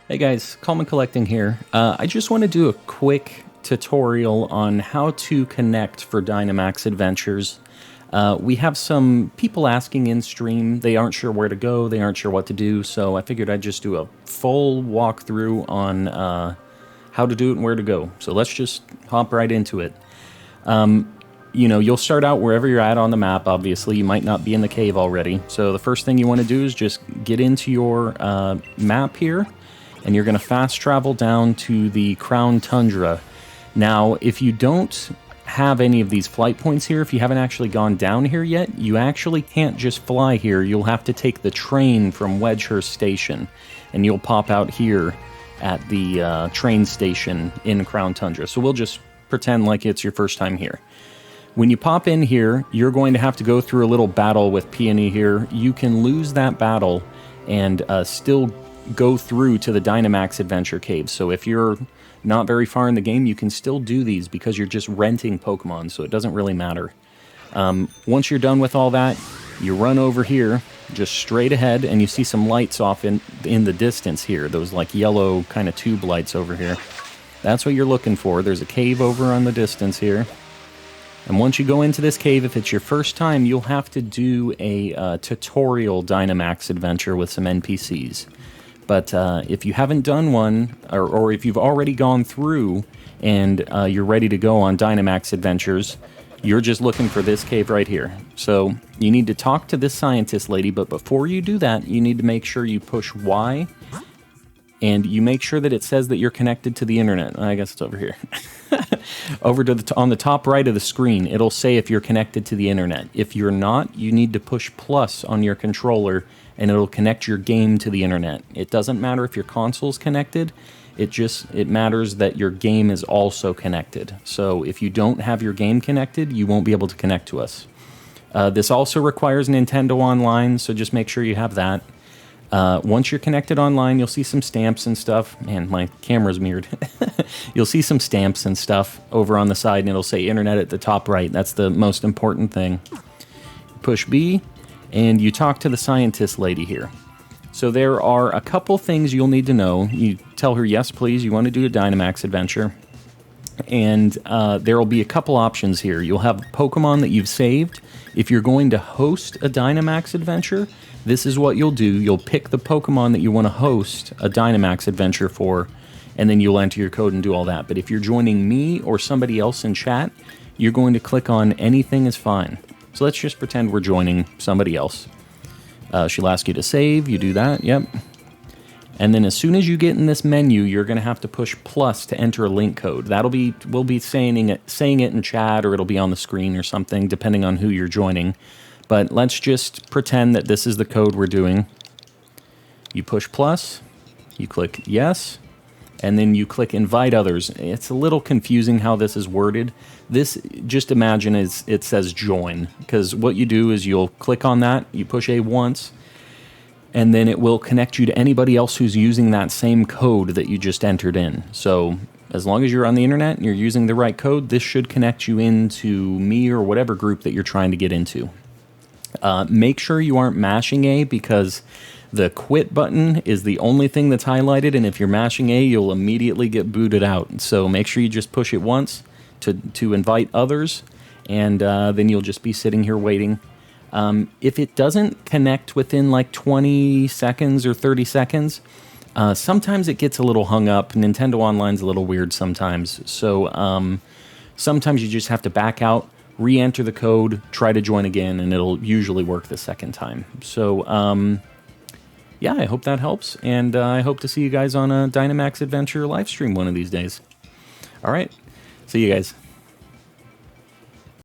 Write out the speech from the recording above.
Hey guys, Common Collecting here. I just want to do a quick tutorial on how to connect for Dynamax Adventures. We have some people asking in stream, they aren't sure where to go, they aren't sure what to do, so I figured I'd just do a full walkthrough on how to do it and where to go. So let's just hop right into it. You know, you'll start out wherever you're at on the map, obviously. You might not be in the cave already. So the first thing you want to do is just get into your map here, and you're going to fast travel down to the Crown Tundra. Now, if you don't have any of these flight points here, if you haven't actually gone down here yet, you actually can't just fly here. You'll have to take the train from Wedgehurst Station, and you'll pop out here at the train station in Crown Tundra. So we'll just pretend like it's your first time here. When you pop in here, you're going to have to go through a little battle with Peony here. You can lose that battle and still go through to the Dynamax Adventure Cave. So if you're not very far in the game, you can still do these because you're just renting Pokemon, so it doesn't really matter. Once you're done with all that, you run over here, just straight ahead, and you see some lights off in the distance here, those like yellow kind of tube lights over here. That's what you're looking for. There's a cave over on the distance here. And once you go into this cave, if it's your first time, you'll have to do a tutorial Dynamax adventure with some NPCs. But if you haven't done one, or if you've already gone through and you're ready to go on Dynamax Adventures, you're just looking for this cave right here. So you need to talk to this scientist lady, but before you do that, you need to make sure you push Y, and you make sure that it says that you're connected to the internet. I guess it's over here. Over to on the top right of the screen, it'll say if you're connected to the internet. If you're not, you need to push plus on your controller, and it'll connect your game to the internet. It doesn't matter if your console's connected, it matters that your game is also connected. So if you don't have your game connected, you won't be able to connect to us. This also requires Nintendo Online, so just make sure you have that. Once you're connected online, you'll see some stamps and stuff. Man, my camera's mirrored. You'll see some stamps and stuff over on the side, and it'll say internet at the top right. That's the most important thing. Push B, and you talk to the scientist lady here. So there are a couple things you'll need to know. You tell her, yes, please, you want to do a Dynamax adventure. And there will be a couple options here. You'll have Pokemon that you've saved. If you're going to host a Dynamax adventure, this is what you'll do. You'll pick the Pokemon that you want to host a Dynamax adventure for, and then you'll enter your code and do all that. But if you're joining me or somebody else in chat, you're going to click on anything is fine. So let's just pretend we're joining somebody else. She'll ask you to save. You do that. Yep. And then as soon as you get in this menu, you're going to have to push plus to enter a link code. We'll be saying it in chat, or it'll be on the screen or something, depending on who you're joining. But let's just pretend that this is the code we're doing. You push plus, you click yes, and then you click invite others. It's a little confusing how this is worded. This, just imagine it says join, because what you do is you'll click on that, you push A once, and then it will connect you to anybody else who's using that same code that you just entered in. So as long as you're on the internet and you're using the right code, this should connect you into me or whatever group that you're trying to get into. Make sure you aren't mashing A, because the quit button is the only thing that's highlighted, and if you're mashing A, you'll immediately get booted out. So make sure you just push it once to invite others, and then you'll just be sitting here waiting. If it doesn't connect within like 20 seconds or 30 seconds, sometimes it gets a little hung up. Nintendo Online's a little weird sometimes. So sometimes you just have to back out, re-enter the code, try to join again, and it'll usually work the second time. So yeah, I hope that helps, and I hope to see you guys on a Dynamax Adventure live stream one of these days. All right, see you guys.